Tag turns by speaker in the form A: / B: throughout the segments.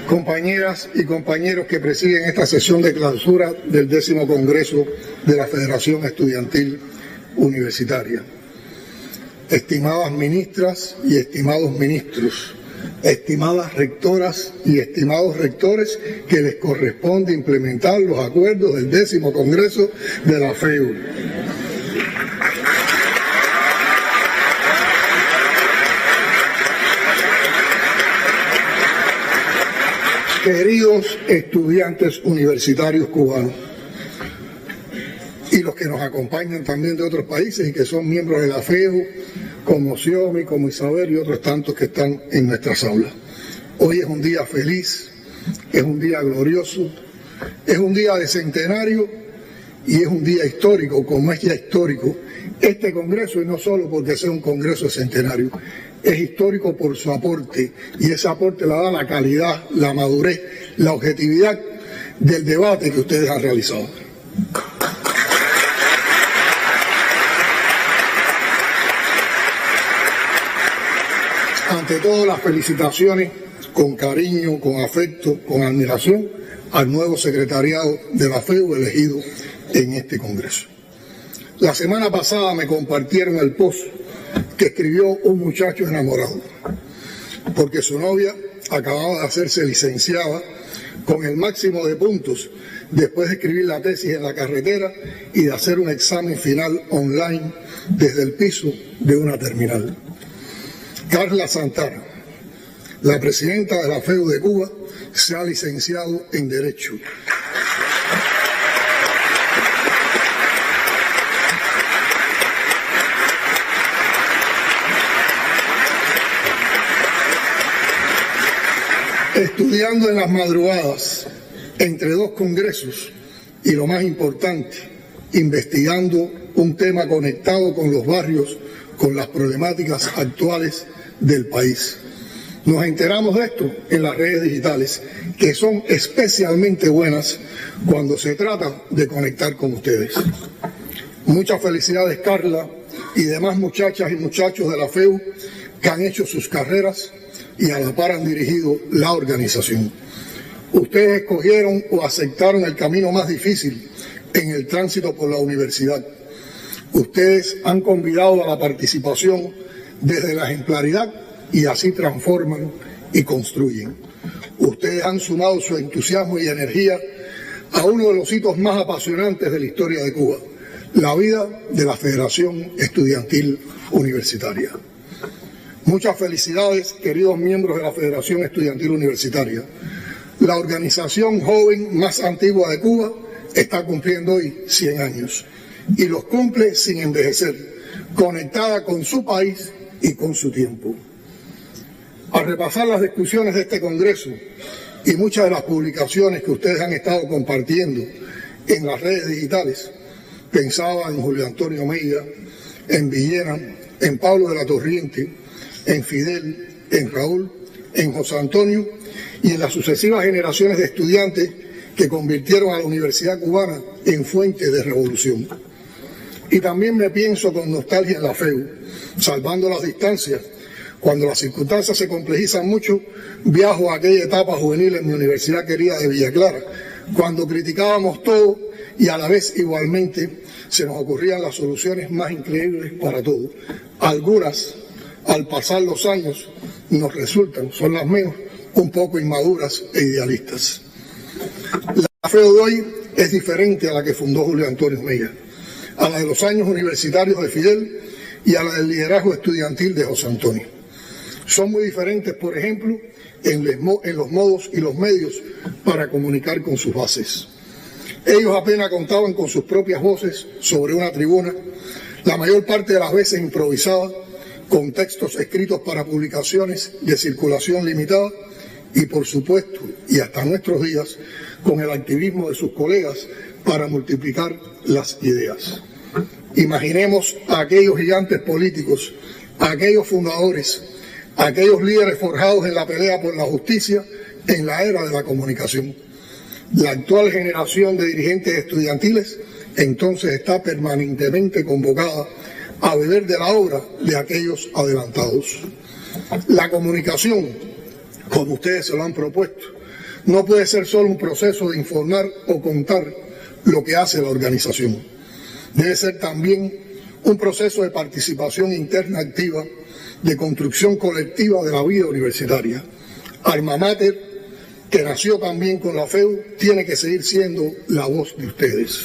A: compañeras y compañeros que presiden esta sesión de clausura del 10º Congreso de la Federación Estudiantil Universitaria, estimadas ministras y estimados ministros, estimadas rectoras y estimados rectores que les corresponde implementar los acuerdos del 10º Congreso de la FEU. Queridos estudiantes universitarios cubanos y los que nos acompañan también de otros países y que son miembros de la FEU, como Xiomi, como Isabel y otros tantos que están en nuestras aulas. Hoy es un día feliz, es un día glorioso, es un día de centenario y es un día histórico, como es ya histórico este Congreso, y no solo porque sea un Congreso de centenario, es histórico por su aporte, y ese aporte la da la calidad, la madurez, la objetividad del debate que ustedes han realizado. Ante todo, las felicitaciones con cariño, con afecto, con admiración al nuevo secretariado de la FEU elegido en este Congreso. La semana pasada me compartieron el post que escribió un muchacho enamorado, porque su novia acababa de hacerse licenciada con el máximo de puntos después de escribir la tesis en la carretera y de hacer un examen final online desde el piso de una terminal. Carla Santana, la presidenta de la FEU de Cuba, se ha licenciado en Derecho. Estudiando en las madrugadas, entre dos congresos, y lo más importante, investigando un tema conectado con los barrios, con las problemáticas actuales del país. Nos enteramos de esto en las redes digitales, que son especialmente buenas cuando se trata de conectar con ustedes. Muchas felicidades, Carla, y demás muchachas y muchachos de la FEU que han hecho sus carreras y a la par han dirigido la organización. Ustedes escogieron o aceptaron el camino más difícil en el tránsito por la universidad. Ustedes han convidado a la participación desde la ejemplaridad y así transforman y construyen. Ustedes han sumado su entusiasmo y energía a uno de los hitos más apasionantes de la historia de Cuba, la vida de la Federación Estudiantil Universitaria. Muchas felicidades, queridos miembros de la Federación Estudiantil Universitaria. La organización joven más antigua de Cuba está cumpliendo hoy 100 años y los cumple sin envejecer, conectada con su país y con su tiempo. Al repasar las discusiones de este Congreso y muchas de las publicaciones que ustedes han estado compartiendo en las redes digitales, pensaba en Julio Antonio Mella, en Villena, en Pablo de la Torriente, en Fidel, en Raúl, en José Antonio y en las sucesivas generaciones de estudiantes que convirtieron a la Universidad Cubana en fuente de revolución. Y también me pienso con nostalgia en la FEU, salvando las distancias. Cuando las circunstancias se complejizan mucho, viajo a aquella etapa juvenil en mi universidad querida de Villa Clara, cuando criticábamos todo y a la vez igualmente se nos ocurrían las soluciones más increíbles para todo. Algunas, al pasar los años, nos resultan, son las menos, un poco inmaduras e idealistas. La FEU de hoy es diferente a la que fundó Julio Antonio Mella, a la de los años universitarios de Fidel y a la del liderazgo estudiantil de José Antonio. Son muy diferentes, por ejemplo, en los modos y los medios para comunicar con sus bases. Ellos apenas contaban con sus propias voces sobre una tribuna, la mayor parte de las veces improvisada, con textos escritos para publicaciones de circulación limitada y, por supuesto, y hasta nuestros días, con el activismo de sus colegas para multiplicar las ideas. Imaginemos a aquellos gigantes políticos, a aquellos fundadores, a aquellos líderes forjados en la pelea por la justicia en la era de la comunicación. La actual generación de dirigentes estudiantiles entonces está permanentemente convocada a beber de la obra de aquellos adelantados. La comunicación, como ustedes se lo han propuesto, no puede ser solo un proceso de informar o contar lo que hace la organización. Debe ser también un proceso de participación interna activa, de construcción colectiva de la vida universitaria. Alma mater, que nació también con la FEU, tiene que seguir siendo la voz de ustedes.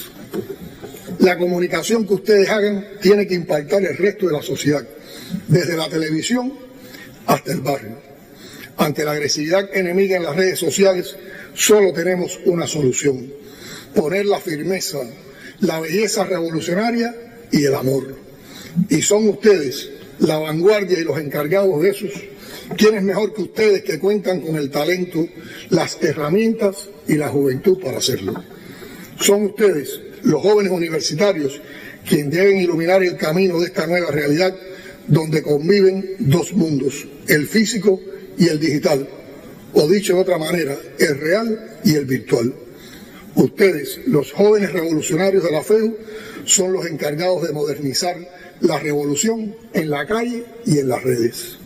A: La comunicación que ustedes hagan tiene que impactar el resto de la sociedad, desde la televisión hasta el barrio. Ante la agresividad enemiga en las redes sociales, solo tenemos una solución: poner la firmeza, la belleza revolucionaria y el amor. Y son ustedes, la vanguardia y los encargados de esos, quienes mejor que ustedes, que cuentan con el talento, las herramientas y la juventud para hacerlo. Son ustedes, los jóvenes universitarios, quienes deben iluminar el camino de esta nueva realidad donde conviven dos mundos, el físico y el digital, o dicho de otra manera, el real y el virtual. Ustedes, los jóvenes revolucionarios de la FEU, son los encargados de modernizar la revolución en la calle y en las redes.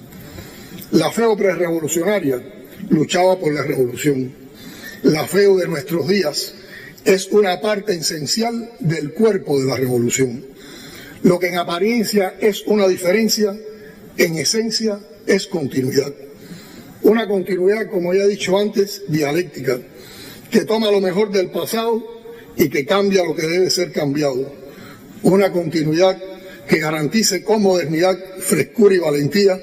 A: La FEU prerevolucionaria luchaba por la revolución. La FEU de nuestros días es una parte esencial del cuerpo de la revolución. Lo que en apariencia es una diferencia, en esencia es continuidad. Una continuidad, como ya he dicho antes, dialéctica, que toma lo mejor del pasado y que cambia lo que debe ser cambiado. Una continuidad que garantice con modernidad, frescura y valentía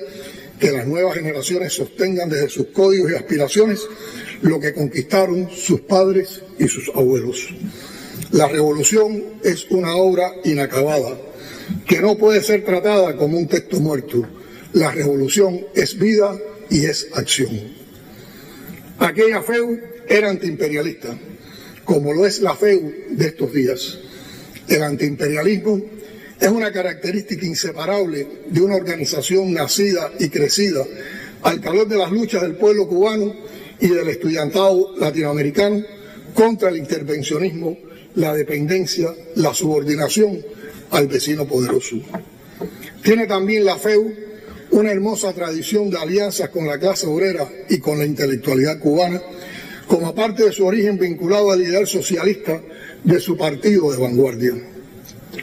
A: que las nuevas generaciones sostengan desde sus códigos y aspiraciones lo que conquistaron sus padres y sus abuelos. La revolución es una obra inacabada, que no puede ser tratada como un texto muerto. La revolución es vida y es acción. Aquella FEU era antiimperialista, como lo es la FEU de estos días. El antiimperialismo es una característica inseparable de una organización nacida y crecida al calor de las luchas del pueblo cubano y del estudiantado latinoamericano contra el intervencionismo, la dependencia, la subordinación al vecino poderoso. Tiene también la FEU una hermosa tradición de alianzas con la clase obrera y con la intelectualidad cubana, como parte de su origen vinculado al ideal socialista de su partido de vanguardia.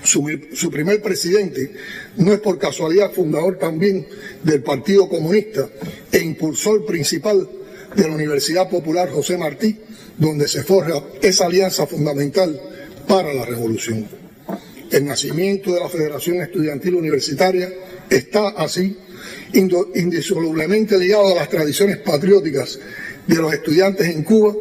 A: Su primer presidente no es por casualidad fundador también del Partido Comunista e impulsor principal de la Universidad Popular José Martí, donde se forja esa alianza fundamental para la revolución. El nacimiento de la Federación Estudiantil Universitaria está así indisolublemente ligado a las tradiciones patrióticas de los estudiantes en Cuba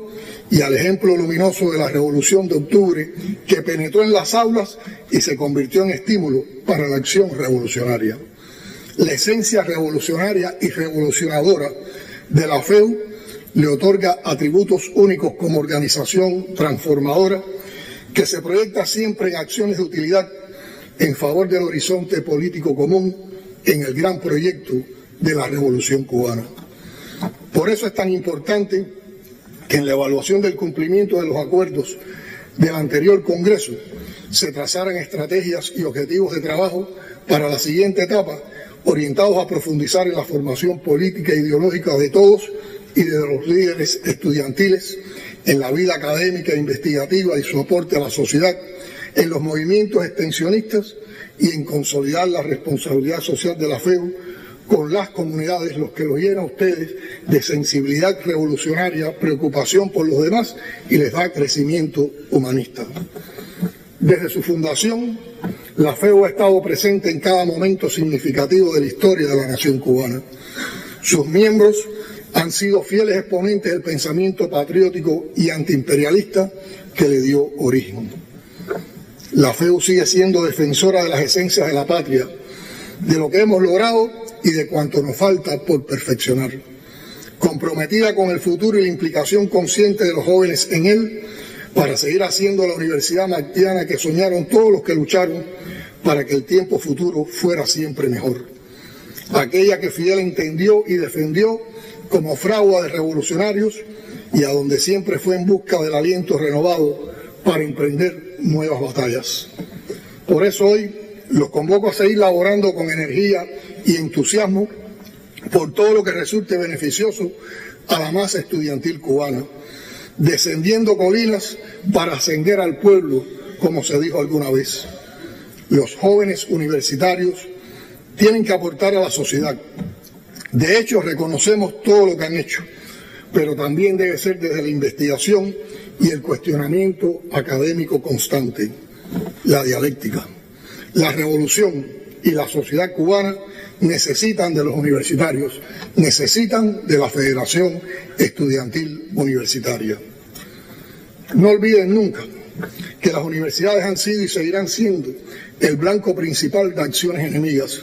A: y al ejemplo luminoso de la Revolución de Octubre, que penetró en las aulas y se convirtió en estímulo para la acción revolucionaria. La esencia revolucionaria y revolucionadora de la FEU le otorga atributos únicos como organización transformadora que se proyecta siempre en acciones de utilidad en favor del horizonte político común en el gran proyecto de la Revolución cubana. Por eso es tan importante que en la evaluación del cumplimiento de los acuerdos del anterior Congreso se trazaran estrategias y objetivos de trabajo para la siguiente etapa, orientados a profundizar en la formación política e ideológica de todos y de los líderes estudiantiles, en la vida académica e investigativa y su aporte a la sociedad, en los movimientos extensionistas y en consolidar la responsabilidad social de la FEU con las comunidades, los que los llena a ustedes de sensibilidad revolucionaria, preocupación por los demás y les da crecimiento humanista. Desde su fundación, la FEU ha estado presente en cada momento significativo de la historia de la nación cubana. Sus miembros han sido fieles exponentes del pensamiento patriótico y antiimperialista que le dio origen. La FEU sigue siendo defensora de las esencias de la patria, de lo que hemos logrado y de cuanto nos falta por perfeccionar. Comprometida con el futuro y la implicación consciente de los jóvenes en él, para seguir haciendo la universidad martiana que soñaron todos los que lucharon para que el tiempo futuro fuera siempre mejor. Aquella que Fidel entendió y defendió como fragua de revolucionarios y a donde siempre fue en busca del aliento renovado para emprender nuevas batallas. Por eso hoy los convoco a seguir laborando con energía y entusiasmo por todo lo que resulte beneficioso a la masa estudiantil cubana, descendiendo colinas para ascender al pueblo, como se dijo alguna vez. Los jóvenes universitarios tienen que aportar a la sociedad. De hecho, reconocemos todo lo que han hecho, pero también debe ser desde la investigación y el cuestionamiento académico constante, la dialéctica. La revolución y la sociedad cubana necesitan de los universitarios, necesitan de la Federación Estudiantil Universitaria. No olviden nunca que las universidades han sido y seguirán siendo el blanco principal de acciones enemigas,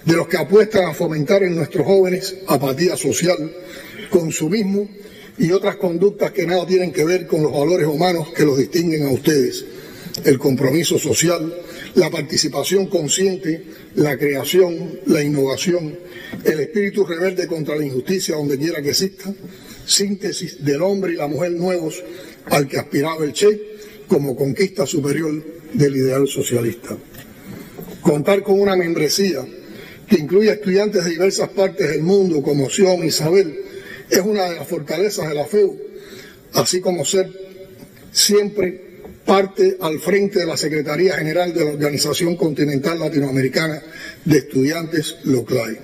A: de los que apuestan a fomentar en nuestros jóvenes apatía social, consumismo y otras conductas que nada tienen que ver con los valores humanos que los distinguen a ustedes: el compromiso social, la participación consciente, la creación, la innovación, el espíritu rebelde contra la injusticia donde quiera que exista, síntesis del hombre y la mujer nuevos al que aspiraba el Che como conquista superior del ideal socialista. Contar con una membresía que incluya estudiantes de diversas partes del mundo, como Sion y Isabel, es una de las fortalezas de la FEU, así como ser siempre parte al frente de la Secretaría General de la Organización Continental Latinoamericana de Estudiantes, LOCLAE.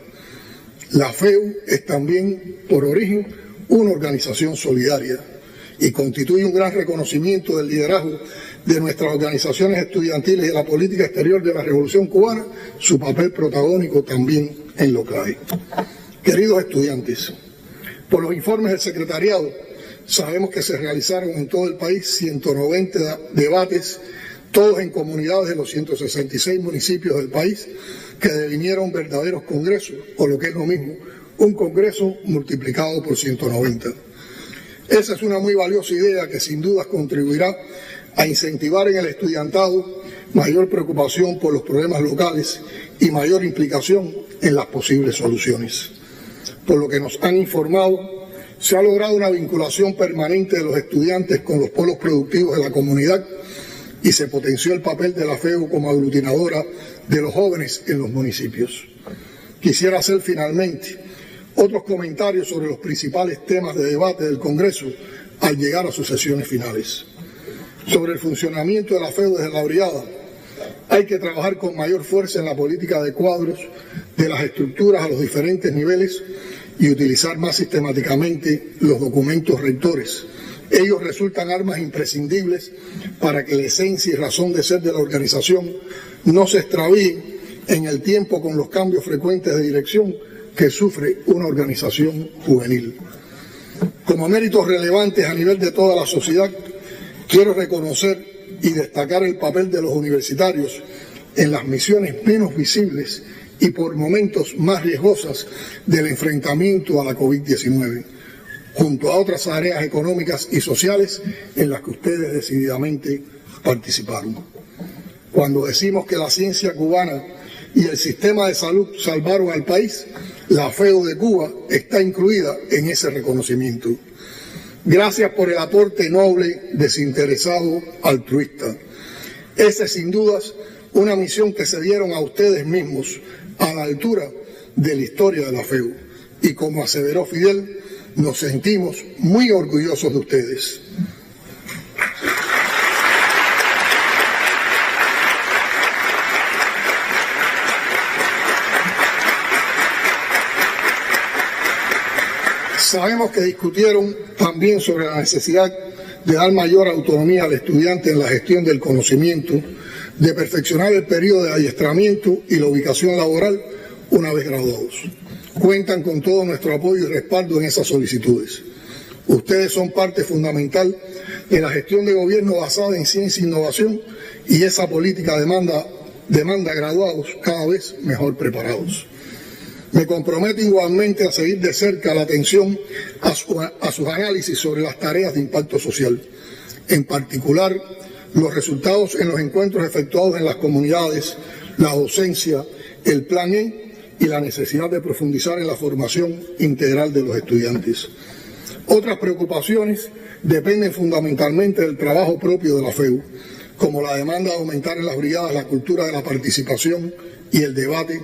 A: La FEU es también, por origen, una organización solidaria y constituye un gran reconocimiento del liderazgo de nuestras organizaciones estudiantiles y de la política exterior de la Revolución Cubana, su papel protagónico también en LOCLAE. Queridos estudiantes, por los informes del secretariado, sabemos que se realizaron en todo el país 190 debates, todos en comunidades de los 166 municipios del país, que devinieron verdaderos congresos, o lo que es lo mismo, un congreso multiplicado por 190. Esa es una muy valiosa idea que sin duda contribuirá a incentivar en el estudiantado mayor preocupación por los problemas locales y mayor implicación en las posibles soluciones. Por lo que nos han informado, se ha logrado una vinculación permanente de los estudiantes con los polos productivos de la comunidad y se potenció el papel de la FEU como aglutinadora de los jóvenes en los municipios. Quisiera hacer finalmente otros comentarios sobre los principales temas de debate del Congreso al llegar a sus sesiones finales. Sobre el funcionamiento de la FEU desde la brigada, hay que trabajar con mayor fuerza en la política de cuadros de las estructuras a los diferentes niveles y utilizar más sistemáticamente los documentos rectores. Ellos resultan armas imprescindibles para que la esencia y razón de ser de la organización no se extravíen en el tiempo con los cambios frecuentes de dirección que sufre una organización juvenil. Como méritos relevantes a nivel de toda la sociedad, quiero reconocer y destacar el papel de los universitarios en las misiones menos visibles y por momentos más riesgosas del enfrentamiento a la COVID-19, junto a otras áreas económicas y sociales en las que ustedes decididamente participaron. Cuando decimos que la ciencia cubana y el sistema de salud salvaron al país, la FEU de Cuba está incluida en ese reconocimiento. Gracias por el aporte noble, desinteresado, altruista. Esa es sin dudas una misión que se dieron a ustedes mismos a la altura de la historia de la FEU. Y como aseveró Fidel, nos sentimos muy orgullosos de ustedes. Sabemos que discutieron también sobre la necesidad de dar mayor autonomía al estudiante en la gestión del conocimiento, de perfeccionar el periodo de adiestramiento y la ubicación laboral una vez graduados. Cuentan con todo nuestro apoyo y respaldo en esas solicitudes. Ustedes son parte fundamental de la gestión de gobierno basada en ciencia e innovación y esa política demanda graduados cada vez mejor preparados. Me comprometo igualmente a seguir de cerca la atención a sus análisis sobre las tareas de impacto social, en particular los resultados en los encuentros efectuados en las comunidades, la docencia, el Plan E y la necesidad de profundizar en la formación integral de los estudiantes. Otras preocupaciones dependen fundamentalmente del trabajo propio de la FEU, como la demanda de aumentar en las brigadas la cultura de la participación y el debate,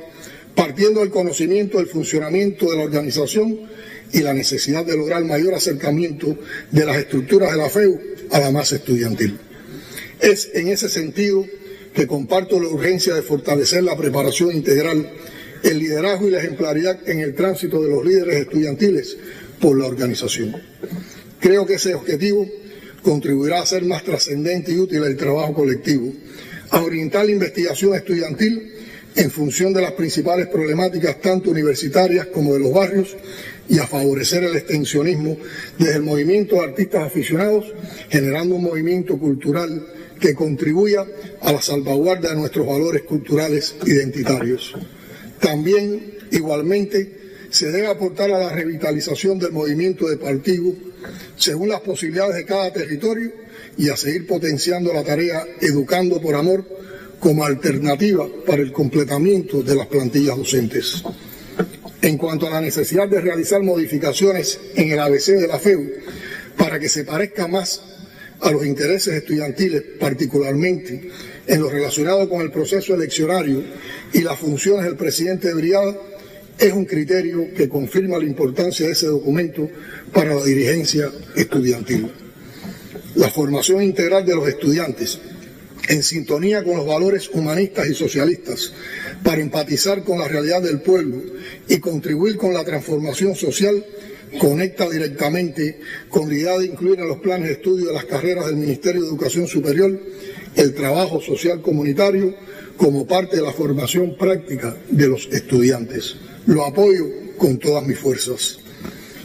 A: partiendo del conocimiento del funcionamiento de la organización y la necesidad de lograr mayor acercamiento de las estructuras de la FEU a la masa estudiantil. Es en ese sentido que comparto la urgencia de fortalecer la preparación integral, el liderazgo y la ejemplaridad en el tránsito de los líderes estudiantiles por la organización. Creo que ese objetivo contribuirá a hacer más trascendente y útil el trabajo colectivo, a orientar la investigación estudiantil en función de las principales problemáticas tanto universitarias como de los barrios y a favorecer el extensionismo desde el movimiento de artistas aficionados, generando un movimiento cultural que contribuya a la salvaguarda de nuestros valores culturales identitarios. También, igualmente, se debe aportar a la revitalización del movimiento deportivo según las posibilidades de cada territorio y a seguir potenciando la tarea Educando por Amor como alternativa para el completamiento de las plantillas docentes. En cuanto a la necesidad de realizar modificaciones en el ABC de la FEU para que se parezca más a los intereses estudiantiles, particularmente en lo relacionado con el proceso eleccionario y las funciones del presidente de brigada, es un criterio que confirma la importancia de ese documento para la dirigencia estudiantil. La formación integral de los estudiantes, en sintonía con los valores humanistas y socialistas, para empatizar con la realidad del pueblo y contribuir con la transformación social, conecta directamente con la idea de incluir en los planes de estudio de las carreras del Ministerio de Educación Superior el trabajo social comunitario como parte de la formación práctica de los estudiantes. Lo apoyo con todas mis fuerzas.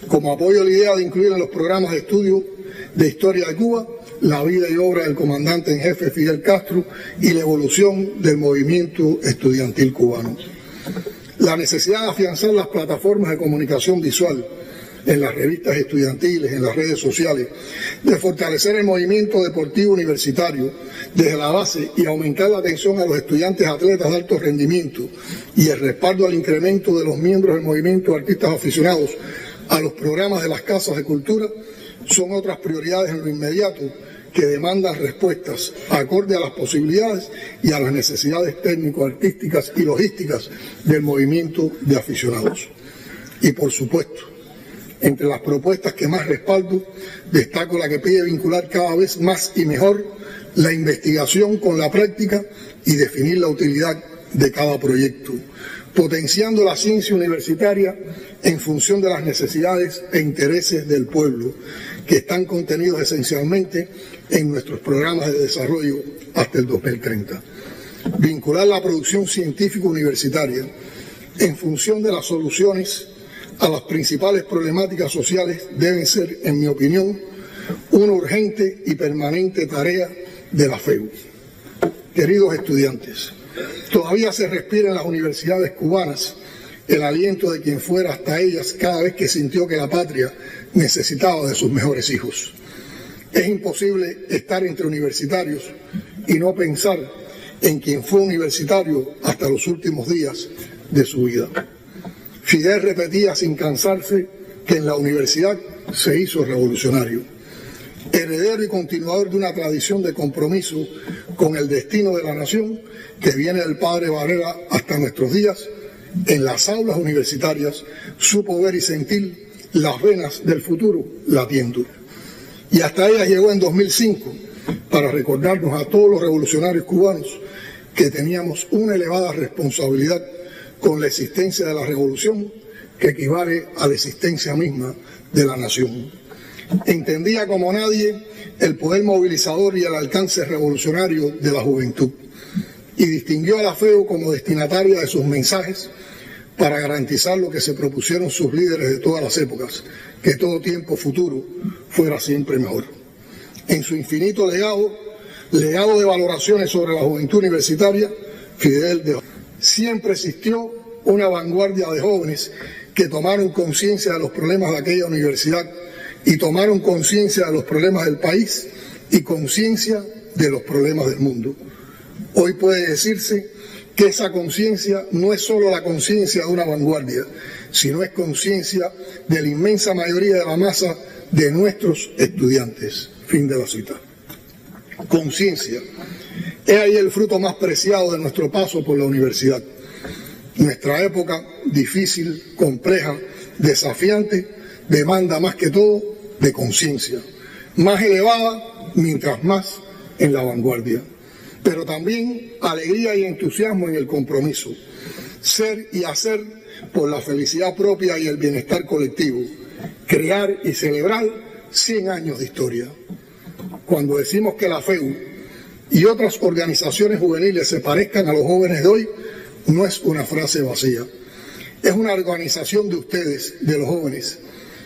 A: Como apoyo la idea de incluir en los programas de estudio de Historia de Cuba la vida y obra del comandante en jefe Fidel Castro y la evolución del movimiento estudiantil cubano. La necesidad de afianzar las plataformas de comunicación visual en las revistas estudiantiles, en las redes sociales, de fortalecer el movimiento deportivo universitario desde la base y aumentar la atención a los estudiantes atletas de alto rendimiento y el respaldo al incremento de los miembros del movimiento de artistas aficionados a los programas de las casas de cultura son otras prioridades en lo inmediato que demandan respuestas acorde a las posibilidades y a las necesidades técnico-artísticas y logísticas del movimiento de aficionados. Y por supuesto, entre las propuestas que más respaldo, destaco la que pide vincular cada vez más y mejor la investigación con la práctica y definir la utilidad de cada proyecto, potenciando la ciencia universitaria en función de las necesidades e intereses del pueblo, que están contenidos esencialmente en nuestros programas de desarrollo hasta el 2030. Vincular la producción científica universitaria en función de las soluciones a las principales problemáticas sociales deben ser, en mi opinión, una urgente y permanente tarea de la FEU. Queridos estudiantes, todavía se respira en las universidades cubanas el aliento de quien fuera hasta ellas cada vez que sintió que la patria necesitaba de sus mejores hijos. Es imposible estar entre universitarios y no pensar en quien fue universitario hasta los últimos días de su vida. Fidel repetía sin cansarse que en la universidad se hizo revolucionario, heredero y continuador de una tradición de compromiso con el destino de la nación que viene del padre Varela hasta nuestros días. En las aulas universitarias supo ver y sentir las venas del futuro latiendo. Y hasta ella llegó en 2005 para recordarnos a todos los revolucionarios cubanos que teníamos una elevada responsabilidad con la existencia de la revolución que equivale a la existencia misma de la nación. Entendía como nadie el poder movilizador y el alcance revolucionario de la juventud y distinguió a la FEU como destinataria de sus mensajes para garantizar lo que se propusieron sus líderes de todas las épocas, que todo tiempo futuro fuera siempre mejor. En su infinito legado de valoraciones sobre la juventud universitaria, Fidel dejó. Siempre existió una vanguardia de jóvenes que tomaron conciencia de los problemas de aquella universidad y tomaron conciencia de los problemas del país y conciencia de los problemas del mundo. Hoy puede decirse que esa conciencia no es solo la conciencia de una vanguardia, sino es conciencia de la inmensa mayoría de la masa de nuestros estudiantes. Fin de la cita. Conciencia. Es ahí el fruto más preciado de nuestro paso por la universidad. Nuestra época, difícil, compleja, desafiante, demanda más que todo de conciencia, más elevada mientras más en la vanguardia, pero también alegría y entusiasmo en el compromiso, ser y hacer por la felicidad propia y el bienestar colectivo, crear y celebrar 100 años de historia. Cuando decimos que la FEU y otras organizaciones juveniles se parezcan a los jóvenes de hoy, no es una frase vacía, es una organización de ustedes, de los jóvenes.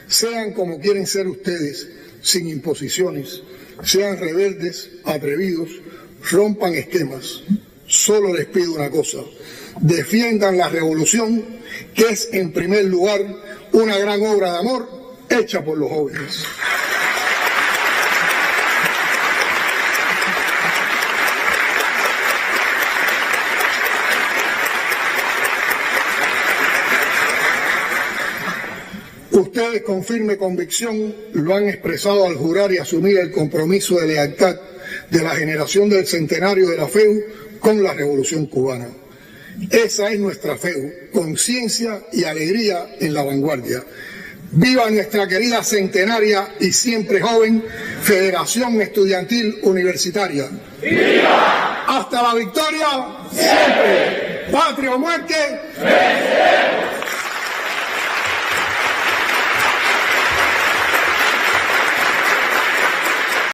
A: Sean como quieren ser ustedes, sin imposiciones, sean rebeldes, atrevidos, rompan esquemas. Solo les pido una cosa: defiendan la revolución, que es en primer lugar una gran obra de amor hecha por los jóvenes. Ustedes con firme convicción lo han expresado al jurar y asumir el compromiso de lealtad de la generación del centenario de la FEU con la Revolución Cubana. Esa es nuestra FEU, conciencia y alegría en la vanguardia. ¡Viva nuestra querida centenaria y siempre joven Federación Estudiantil Universitaria! ¡Viva! ¡Hasta la victoria! ¡Siempre! ¡Patria o muerte! ¡Venceremos!